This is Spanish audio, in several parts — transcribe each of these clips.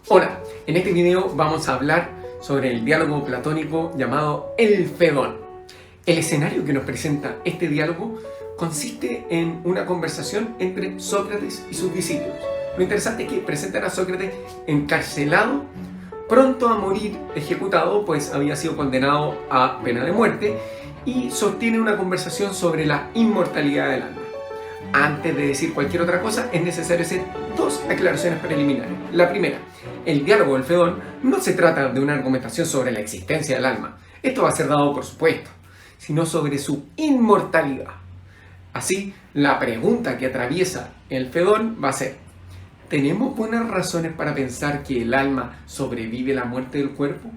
Hola, en este video vamos a hablar sobre el diálogo platónico llamado el Fedón. El escenario que nos presenta este diálogo consiste en una conversación entre Sócrates y sus discípulos. Lo interesante es que presentan a Sócrates encarcelado, pronto a morir ejecutado, pues había sido condenado a pena de muerte, y sostiene una conversación sobre la inmortalidad del alma. Antes de decir cualquier otra cosa, es necesario hacer dos aclaraciones preliminares. La primera, el diálogo del Fedón no se trata de una argumentación sobre la existencia del alma. Esto va a ser dado por supuesto, sino sobre su inmortalidad. Así, la pregunta que atraviesa el Fedón va a ser: ¿tenemos buenas razones para pensar que el alma sobrevive la muerte del cuerpo?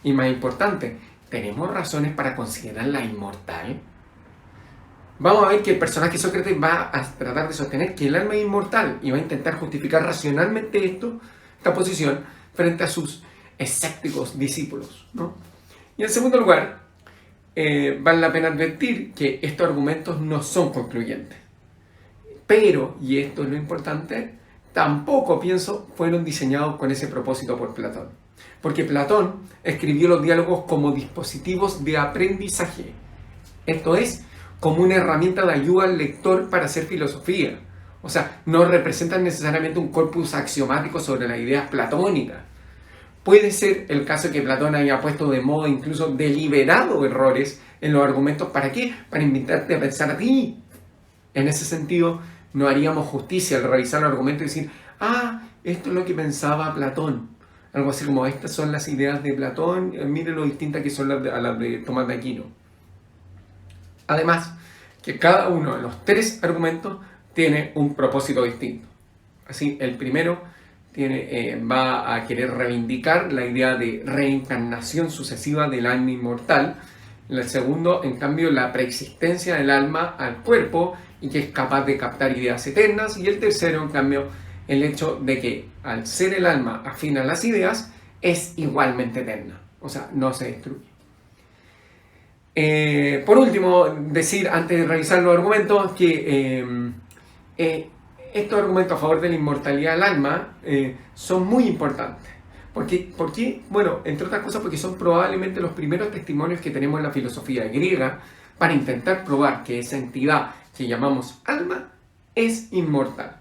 Y más importante, ¿tenemos razones para considerarla inmortal? Vamos a ver que el personaje Sócrates va a tratar de sostener que el alma es inmortal y va a intentar justificar racionalmente esta posición frente a sus escépticos discípulos, ¿no? Y en segundo lugar, vale la pena advertir que estos argumentos no son concluyentes. Pero, y esto es lo importante, tampoco pienso fueron diseñados con ese propósito por Platón. Porque Platón escribió los diálogos como dispositivos de aprendizaje. Esto es, como una herramienta de ayuda al lector para hacer filosofía. O sea, no representan necesariamente un corpus axiomático sobre las ideas platónicas. Puede ser el caso de que Platón haya puesto de modo incluso deliberado errores en los argumentos. ¿Para qué? Para invitarte a pensar a ti. En ese sentido, no haríamos justicia al revisar los argumentos y decir: esto es lo que pensaba Platón. Algo así como: estas son las ideas de Platón, miren lo distintas que son a las de Tomás de Aquino. Además, que cada uno de los tres argumentos tiene un propósito distinto. Así, el primero va a querer reivindicar la idea de reencarnación sucesiva del alma inmortal. El segundo, en cambio, la preexistencia del alma al cuerpo y que es capaz de captar ideas eternas. Y el tercero, en cambio, el hecho de que al ser el alma afín a las ideas, es igualmente eterna. O sea, no se destruye. Por último, decir antes de revisar los argumentos que estos argumentos a favor de la inmortalidad del alma son muy importantes. ¿Por qué? Bueno, entre otras cosas porque son probablemente los primeros testimonios que tenemos en la filosofía griega para intentar probar que esa entidad que llamamos alma es inmortal.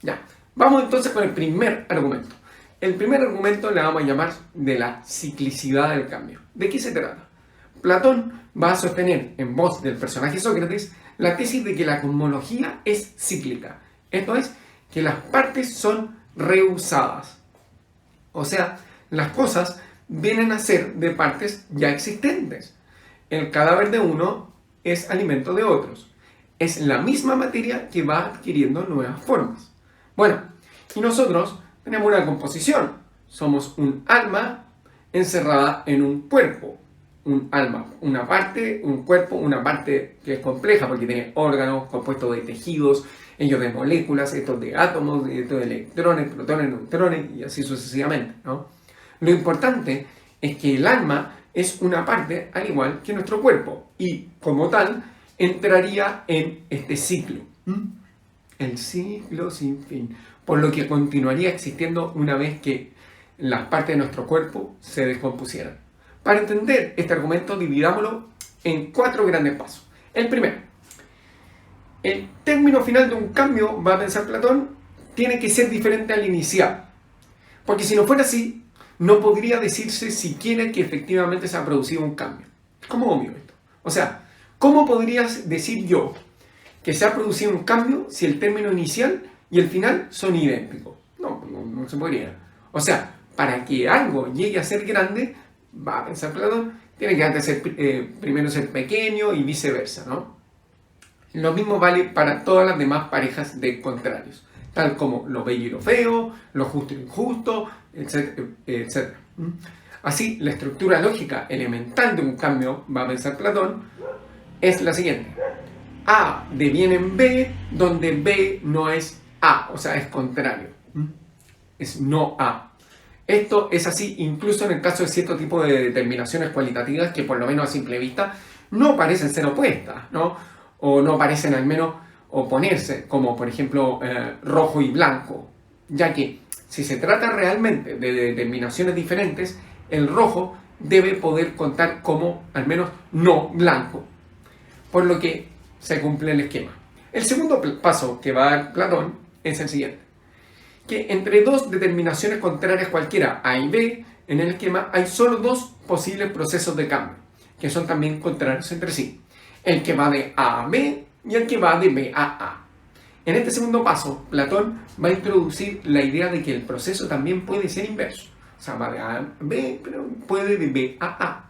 Ya, vamos entonces con el primer argumento. El primer argumento le vamos a llamar de la ciclicidad del cambio. ¿De qué se trata? Platón va a sostener, en voz del personaje Sócrates, la tesis de que la cosmología es cíclica. Esto es, que las partes son reusadas. O sea, las cosas vienen a ser de partes ya existentes. El cadáver de uno es alimento de otros. Es la misma materia que va adquiriendo nuevas formas. Bueno, y nosotros tenemos una composición. Somos un alma encerrada en un cuerpo. Un alma, una parte, un cuerpo, una parte que es compleja porque tiene órganos compuestos de tejidos, ellos de moléculas, estos de átomos, estos de electrones, protones, neutrones y así sucesivamente, ¿no? Lo importante es que el alma es una parte al igual que nuestro cuerpo y como tal entraría en este ciclo, el ciclo sin fin, por lo que continuaría existiendo una vez que las partes de nuestro cuerpo se descompusieran. Para entender este argumento, dividámoslo en 4 grandes pasos. El primero, el término final de un cambio, va a pensar Platón, tiene que ser diferente al inicial. Porque si no fuera así, no podría decirse siquiera que efectivamente se ha producido un cambio. ¿Cómo obvio esto? O sea, ¿cómo podrías decir yo que se ha producido un cambio si el término inicial y el final son idénticos? No se podría. O sea, para que algo llegue a ser grande, va a pensar Platón, tiene que antes ser, primero ser pequeño y viceversa, ¿no? Lo mismo vale para todas las demás parejas de contrarios, tal como lo bello y lo feo, lo justo y lo injusto, etc., etc. Así, la estructura lógica elemental de un cambio, va a pensar Platón, es la siguiente: A deviene en B, donde B no es A, o sea, es contrario, es no A. Esto es así incluso en el caso de cierto tipo de determinaciones cualitativas que por lo menos a simple vista no parecen ser opuestas, ¿no? O no parecen al menos oponerse, como por ejemplo rojo y blanco, ya que si se trata realmente de determinaciones diferentes, el rojo debe poder contar como al menos no blanco, por lo que se cumple el esquema. El segundo paso que va a dar Platón es el siguiente: que entre dos determinaciones contrarias cualquiera, A y B, en el esquema hay solo dos posibles procesos de cambio, que son también contrarios entre sí: el que va de A a B y el que va de B a A. En este segundo paso, Platón va a introducir la idea de que el proceso también puede ser inverso. O sea, va de A a B, pero puede de B a A.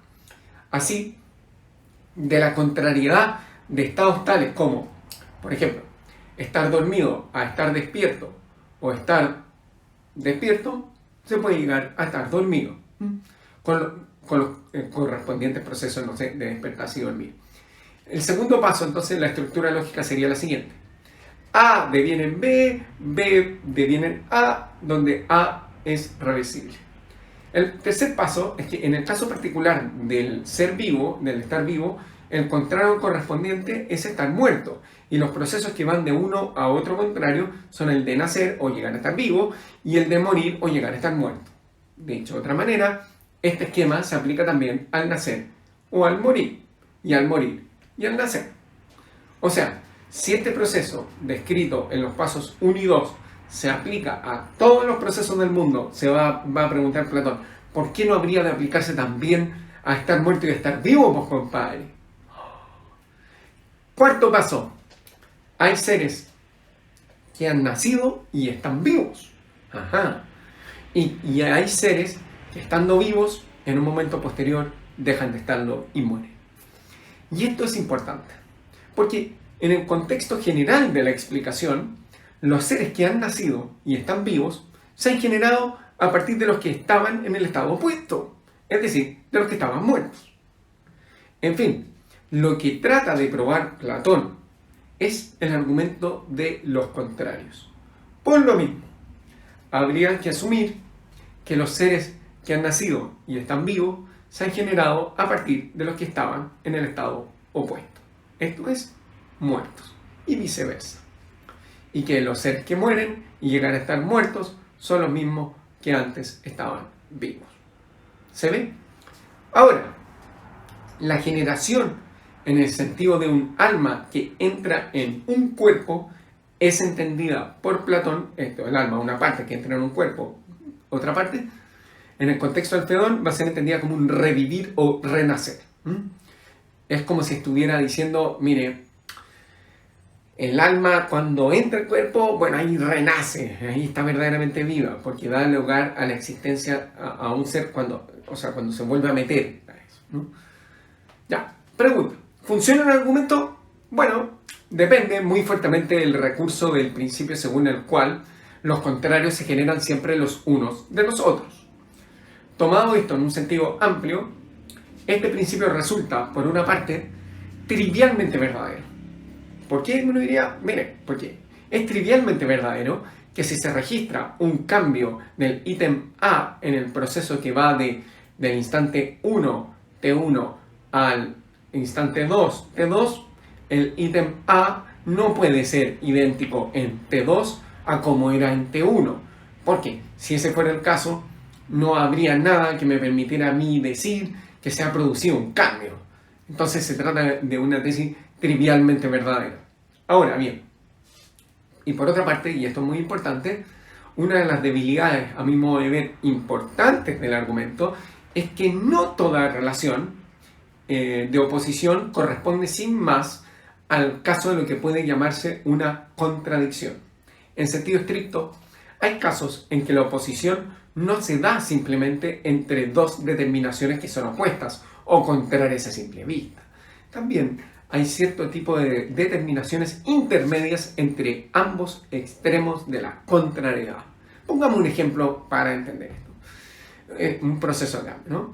Así, de la contrariedad de estados tales como, por ejemplo, estar dormido a estar despierto o estar despierto, se puede llegar a estar dormido, con los correspondientes procesos, no sé, de despertarse y dormir. El segundo paso, entonces, la estructura lógica sería la siguiente: A deviene en B, B deviene en A, donde A es reversible. El tercer paso es que en el caso particular del ser vivo, del estar vivo, el contrario correspondiente es estar muerto. Y los procesos que van de uno a otro contrario son el de nacer o llegar a estar vivo y el de morir o llegar a estar muerto. Dicho de otra manera, este esquema se aplica también al nacer o al morir, y al morir y al nacer. O sea, si este proceso descrito en los pasos 1 y 2 se aplica a todos los procesos del mundo, se va a preguntar Platón, ¿por qué no habría de aplicarse también a estar muerto y a estar vivo, pues, compadre? Cuarto paso: hay seres que han nacido y están vivos. Ajá. Y hay seres que, estando vivos, en un momento posterior dejan de estarlo y mueren. Y esto es importante, porque en el contexto general de la explicación, los seres que han nacido y están vivos se han generado a partir de los que estaban en el estado opuesto, es decir, de los que estaban muertos. En fin, lo que trata de probar Platón es el argumento de los contrarios. Por lo mismo, habría que asumir que los seres que han nacido y están vivos se han generado a partir de los que estaban en el estado opuesto, esto es, muertos, y viceversa. Y que los seres que mueren y llegan a estar muertos son los mismos que antes estaban vivos. ¿Se ve? Ahora, la generación en el sentido de un alma que entra en un cuerpo es entendida por Platón, esto, el alma, una parte que entra en un cuerpo, otra parte, en el contexto del Fedón va a ser entendida como un revivir o renacer. Es como si estuviera diciendo, mire, el alma cuando entra al cuerpo, bueno, ahí renace, ahí está verdaderamente viva, porque da lugar a la existencia a un ser cuando se vuelve a meter, ¿no? Ya, pregunta, ¿funciona el argumento? Bueno, depende muy fuertemente del recurso del principio según el cual los contrarios se generan siempre los unos de los otros. Tomado esto en un sentido amplio, este principio resulta, por una parte, trivialmente verdadero. ¿Por qué uno diría? Mire, porque es trivialmente verdadero que si se registra un cambio del ítem A en el proceso que va del instante 1, T1, al instante 2, T2, el ítem A no puede ser idéntico en T2 a como era en T1. Porque si ese fuera el caso, no habría nada que me permitiera a mí decir que se ha producido un cambio. Entonces se trata de una tesis trivialmente verdadera. Ahora bien, y por otra parte, y esto es muy importante, una de las debilidades, a mi modo de ver, importantes del argumento, es que no toda relación de oposición corresponde sin más al caso de lo que puede llamarse una contradicción. En sentido estricto, hay casos en que la oposición no se da simplemente entre dos determinaciones que son opuestas o contrarias a simple vista. También hay cierto tipo de determinaciones intermedias entre ambos extremos de la contrariedad. Pongamos un ejemplo para entender esto. Un proceso de cambio, ¿no?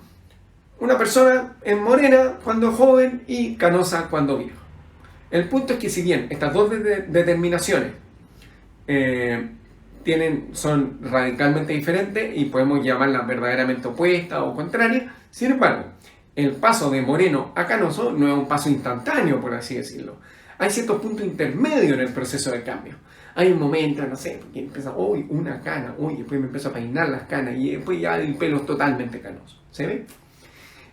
Una persona es morena cuando joven y canosa cuando viejo. El punto es que si bien estas dos determinaciones son radicalmente diferentes y podemos llamarlas verdaderamente opuestas o contrarias, sin embargo, el paso de moreno a canoso no es un paso instantáneo, por así decirlo. Hay ciertos puntos intermedios en el proceso de cambio. Hay un momento, no sé, porque empieza, uy, una cana, uy, después me empiezo a peinar las canas y después ya el pelo es totalmente canoso. ¿Se ve?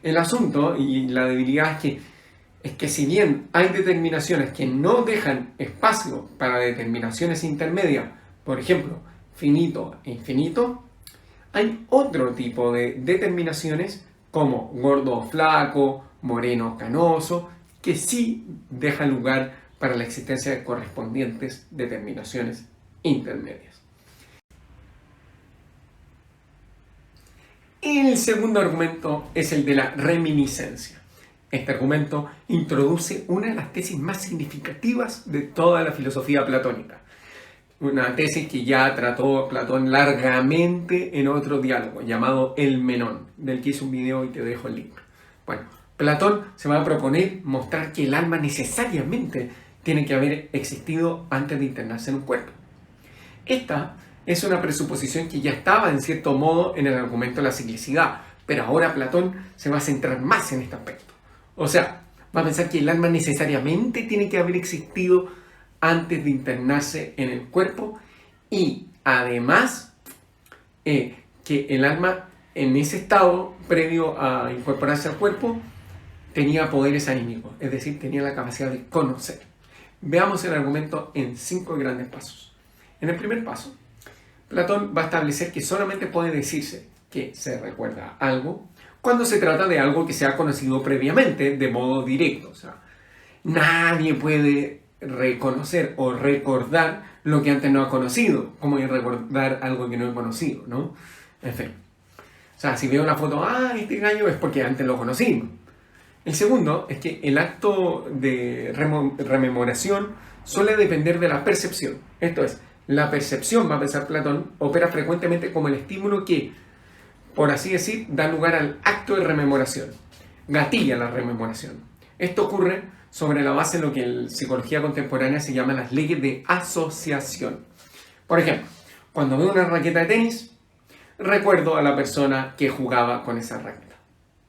El asunto y la debilidad es que si bien hay determinaciones que no dejan espacio para determinaciones intermedias, por ejemplo, finito e infinito, hay otro tipo de determinaciones como gordo o flaco, moreno o canoso, que sí dejan lugar para la existencia de correspondientes determinaciones intermedias. El segundo argumento es el de la reminiscencia. Este argumento introduce una de las tesis más significativas de toda la filosofía platónica. Una tesis que ya trató Platón largamente en otro diálogo llamado El Menón, del que hice un video y te dejo el link. Bueno, Platón se va a proponer mostrar que el alma necesariamente tiene que haber existido antes de internarse en un cuerpo. Esta es una presuposición que ya estaba en cierto modo en el argumento de la ciclicidad, pero ahora Platón se va a centrar más en este aspecto. O sea, va a pensar que el alma necesariamente tiene que haber existido antes de internarse en el cuerpo y además que el alma en ese estado previo a incorporarse al cuerpo tenía poderes anímicos, es decir, tenía la capacidad de conocer. Veamos el argumento en 5 grandes pasos. En el primer paso, Platón va a establecer que solamente puede decirse que se recuerda algo cuando se trata de algo que se ha conocido previamente de modo directo. O sea, nadie puede reconocer o recordar lo que antes no ha conocido, como recordar algo que no he conocido, ¿no? En fin. O sea, si veo una foto, este gallo es porque antes lo conocimos. El segundo es que el acto de rememoración suele depender de la percepción. Esto es, la percepción, va a pensar Platón, opera frecuentemente como el estímulo que, por así decir, da lugar al acto de rememoración, gatilla la rememoración. Esto ocurre sobre la base de lo que en psicología contemporánea se llama las leyes de asociación. Por ejemplo, cuando veo una raqueta de tenis, recuerdo a la persona que jugaba con esa raqueta.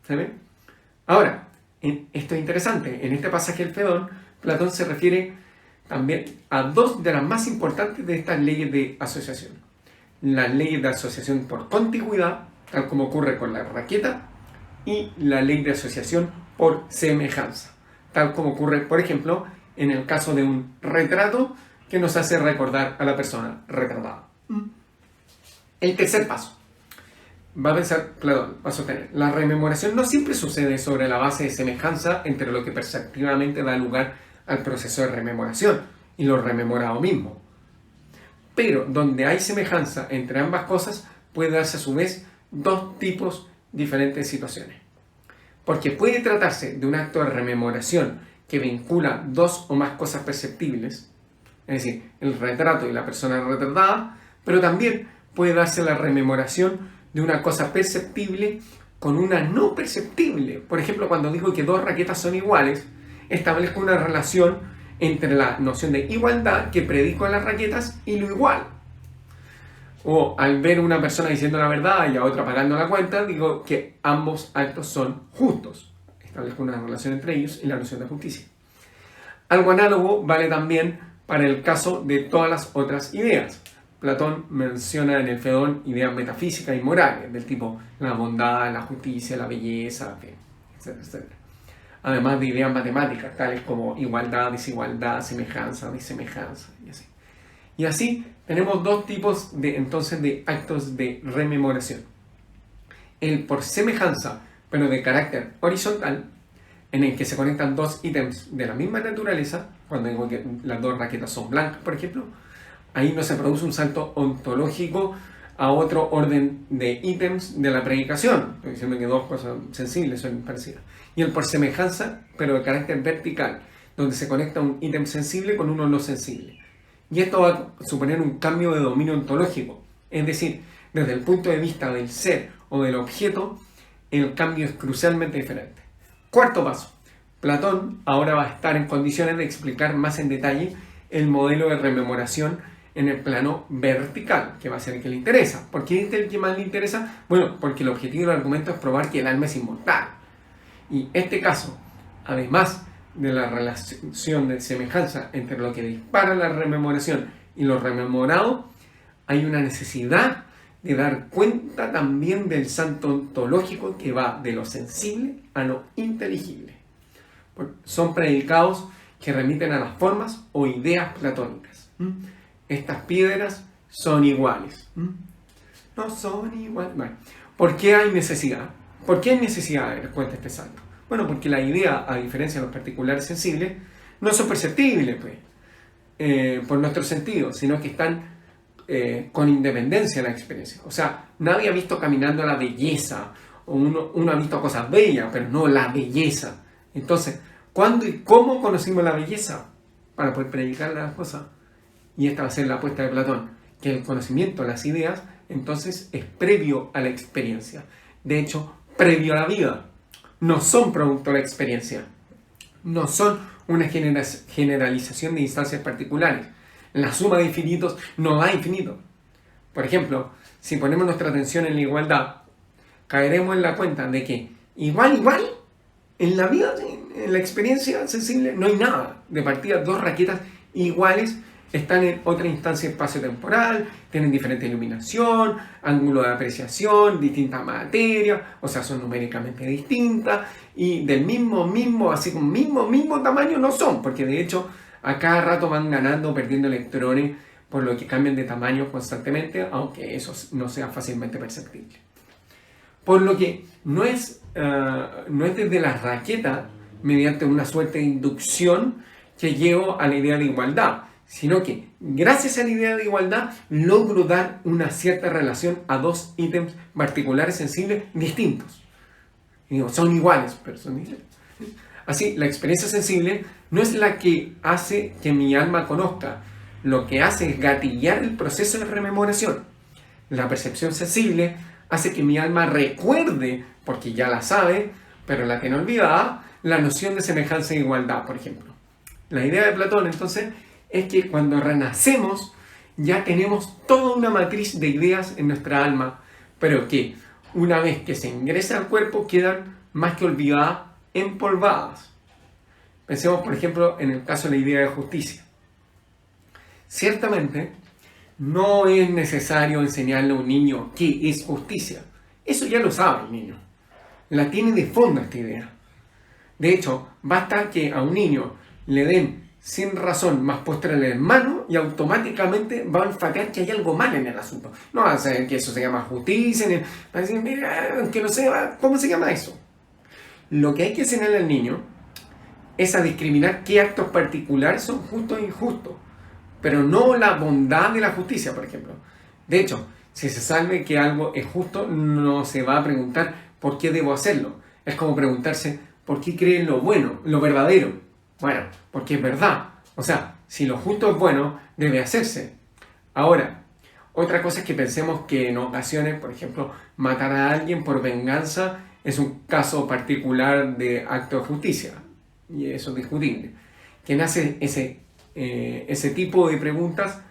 ¿Se ve? Ahora, esto es interesante. En este pasaje del Fedón, Platón se refiere también a 2 de las más importantes de estas leyes de asociación. Las leyes de asociación por contigüidad, tal como ocurre con la raqueta, y la ley de asociación por semejanza, tal como ocurre, por ejemplo, en el caso de un retrato que nos hace recordar a la persona retratada. El tercer paso, va a pensar Platón, va a sostener, la rememoración no siempre sucede sobre la base de semejanza entre lo que perceptivamente da lugar al proceso de rememoración y lo rememorado mismo. Pero donde hay semejanza entre ambas cosas, puede darse a su vez 2 tipos diferentes de situaciones. Porque puede tratarse de un acto de rememoración que vincula 2 o más cosas perceptibles, es decir, el retrato y la persona retratada, pero también puede darse la rememoración de una cosa perceptible con una no perceptible. Por ejemplo, cuando digo que 2 raquetas son iguales, establezco una relación entre la noción de igualdad que predico en las raquetas y lo igual. O al ver una persona diciendo la verdad y a otra pagando la cuenta, digo que ambos actos son justos. Establezco una relación entre ellos y la noción de justicia. Algo análogo vale también para el caso de todas las otras ideas. Platón menciona en el Fedón ideas metafísicas y morales, del tipo la bondad, la justicia, la belleza, etc., etc. Además de ideas matemáticas, tales como igualdad, desigualdad, semejanza, desemejanza, y así. Y así tenemos 2 tipos de actos de rememoración. El por semejanza, pero de carácter horizontal, en el que se conectan 2 ítems de la misma naturaleza, cuando digo que las 2 raquetas son blancas, por ejemplo, ahí no se produce un salto ontológico a otro orden de ítems de la predicación. Estoy diciendo que 2 cosas sensibles son parecidas. Y el por semejanza, pero de carácter vertical, donde se conecta un ítem sensible con uno no sensible. Y esto va a suponer un cambio de dominio ontológico. Es decir, desde el punto de vista del ser o del objeto, el cambio es crucialmente diferente. Cuarto paso. Platón ahora va a estar en condiciones de explicar más en detalle el modelo de rememoración en el plano vertical, que va a ser el que le interesa. ¿Por qué es el que más le interesa? Bueno, porque el objetivo del argumento es probar que el alma es inmortal. Y este caso, además de la relación de semejanza entre lo que dispara la rememoración y lo rememorado, hay una necesidad de dar cuenta también del salto ontológico que va de lo sensible a lo inteligible. Son predicados que remiten a las formas o ideas platónicas. Estas piedras son iguales. No son iguales. Bueno, ¿por qué hay necesidad? ¿Por qué hay necesidad de dar cuenta este salto? Bueno, porque la idea, a diferencia de los particulares sensibles, no son perceptibles por nuestros sentidos, sino que están con independencia de la experiencia. O sea, nadie ha visto caminando la belleza, o uno ha visto cosas bellas, pero no la belleza. Entonces, ¿cuándo y cómo conocimos la belleza? Para poder predicar las cosas. Y esta va a ser la apuesta de Platón, que el conocimiento, las ideas, entonces es previo a la experiencia. De hecho, previo a la vida. No son producto de la experiencia. No son una generalización de instancias particulares. La suma de infinitos no da infinito. Por ejemplo, si ponemos nuestra atención en la igualdad, caeremos en la cuenta de que igual, en la vida, en la experiencia sensible, no hay nada. De partida, dos raquetas iguales están en otra instancia espacio-temporal, tienen diferente iluminación, ángulo de apreciación, distinta materia, o sea, son numéricamente distintas, y del así como mismo tamaño no son, porque de hecho a cada rato van ganando o perdiendo electrones, por lo que cambian de tamaño constantemente, aunque eso no sea fácilmente perceptible. Por lo que no es desde la raqueta, mediante una suerte de inducción, que llego a la idea de igualdad, sino que gracias a la idea de igualdad logro dar una cierta relación a dos ítems particulares sensibles distintos. Y digo, son iguales, pero son diferentes. Así, la experiencia sensible no es la que hace que mi alma conozca, lo que hace es gatillar el proceso de rememoración. La percepción sensible hace que mi alma recuerde, porque ya la sabe, pero la tiene olvidada, la noción de semejanza e igualdad, por ejemplo. La idea de Platón, entonces, es que cuando renacemos ya tenemos toda una matriz de ideas en nuestra alma, pero que una vez que se ingresa al cuerpo quedan más que olvidadas, empolvadas. Pensemos, por ejemplo, en el caso de la idea de justicia. Ciertamente, no es necesario enseñarle a un niño qué es justicia. Eso ya lo sabe el niño. La tiene de fondo esta idea. De hecho, basta que a un niño le den sin razón más postrarle en mano y automáticamente va a olfatear que hay algo mal en el asunto. No va a saber que eso se llama justicia, va a decir, mira, que no sé cómo se llama eso. Lo que hay que enseñarle al niño es a discriminar qué actos particulares son justos e injustos, pero no la bondad de la justicia, por ejemplo. De hecho, si se sabe que algo es justo, no se va a preguntar por qué debo hacerlo. Es como preguntarse por qué creen lo bueno, lo verdadero. Bueno, porque es verdad. O sea, si lo justo es bueno, debe hacerse. Ahora, otra cosa es que pensemos que en ocasiones, por ejemplo, matar a alguien por venganza es un caso particular de acto de justicia. Y eso es discutible. Quien hace ese tipo de preguntas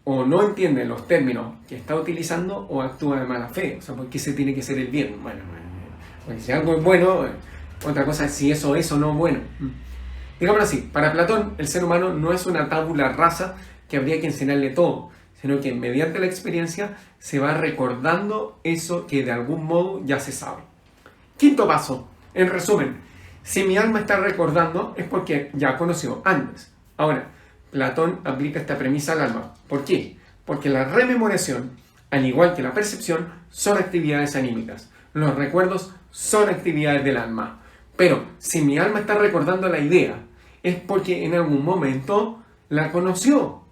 o no entiende los términos que está utilizando o actúa de mala fe. O sea, ¿por qué se tiene que hacer el bien? Bueno, porque si algo es bueno, otra cosa es si eso es o no bueno. Digámoslo así, para Platón el ser humano no es una tabula rasa que habría que enseñarle todo, sino que mediante la experiencia se va recordando eso que de algún modo ya se sabe. Quinto paso, en resumen, si mi alma está recordando es porque ya conoció antes. Ahora, Platón aplica esta premisa al alma. ¿Por qué? Porque la rememoración, al igual que la percepción, son actividades anímicas. Los recuerdos son actividades del alma. Pero si mi alma está recordando la idea, es porque en algún momento la conoció.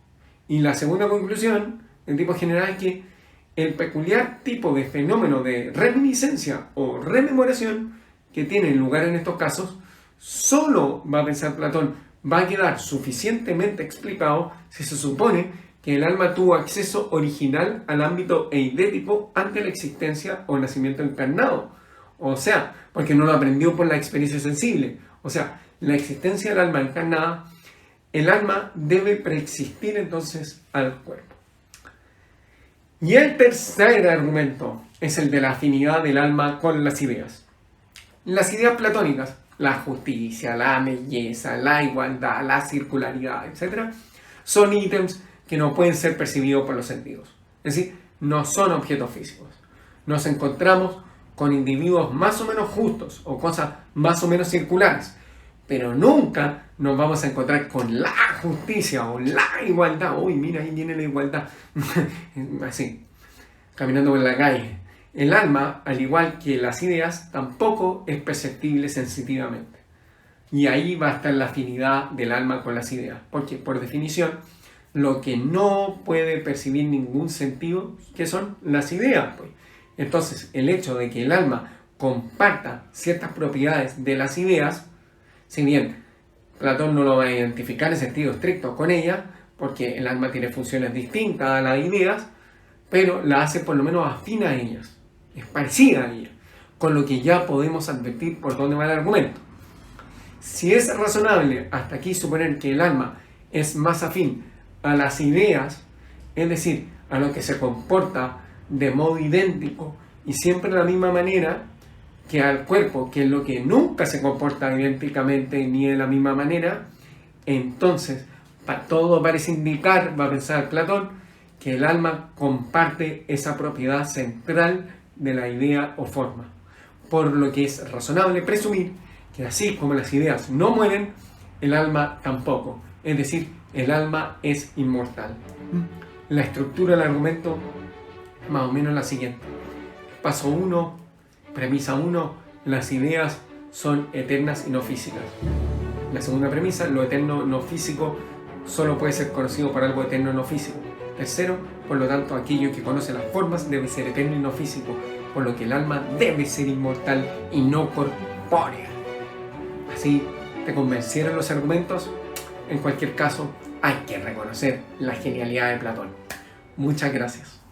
Y la segunda conclusión, de tipo general, es que el peculiar tipo de fenómeno de reminiscencia o rememoración que tiene lugar en estos casos, solo, va a pensar Platón, va a quedar suficientemente explicado si se supone que el alma tuvo acceso original al ámbito eidético ante la existencia o nacimiento encarnado. O sea, porque no lo aprendió por la experiencia sensible. O sea, la existencia del alma encarnada, el alma debe preexistir entonces al cuerpo. Y el tercer argumento es el de la afinidad del alma con las ideas. Las ideas platónicas, la justicia, la belleza, la igualdad, la circularidad, etc., son ítems que no pueden ser percibidos por los sentidos. Es decir, no son objetos físicos. Nos encontramos con individuos más o menos justos o cosas más o menos circulares, pero nunca nos vamos a encontrar con la justicia o la igualdad. Uy, mira, ahí viene la igualdad. Así, caminando por la calle. El alma, al igual que las ideas, tampoco es perceptible sensitivamente. Y ahí va a estar la afinidad del alma con las ideas. Porque, por definición, lo que no puede percibir ningún sentido, ¿qué son? Las ideas, pues. Entonces, el hecho de que el alma comparta ciertas propiedades de las ideas, si bien Platón no lo va a identificar en sentido estricto con ellas, porque el alma tiene funciones distintas a las ideas, pero la hace por lo menos afín a ellas, es parecida a ellas, con lo que ya podemos advertir por dónde va el argumento. Si es razonable hasta aquí suponer que el alma es más afín a las ideas, es decir, a lo que se comporta de modo idéntico y siempre de la misma manera que al cuerpo, que es lo que nunca se comporta idénticamente ni de la misma manera, entonces todo parece indicar, va a pensar Platón, que el alma comparte esa propiedad central de la idea o forma, por lo que es razonable presumir que así como las ideas no mueren, el alma tampoco, es decir, el alma es inmortal. La estructura del argumento más o menos la siguiente. Paso 1, premisa 1, las ideas son eternas y no físicas. La segunda premisa, lo eterno no físico solo puede ser conocido por algo eterno no físico. Tercero, por lo tanto, aquello que conoce las formas debe ser eterno y no físico, por lo que el alma debe ser inmortal y no corpórea. Así te convencieron los argumentos. En cualquier caso, hay que reconocer la genialidad de Platón. Muchas gracias.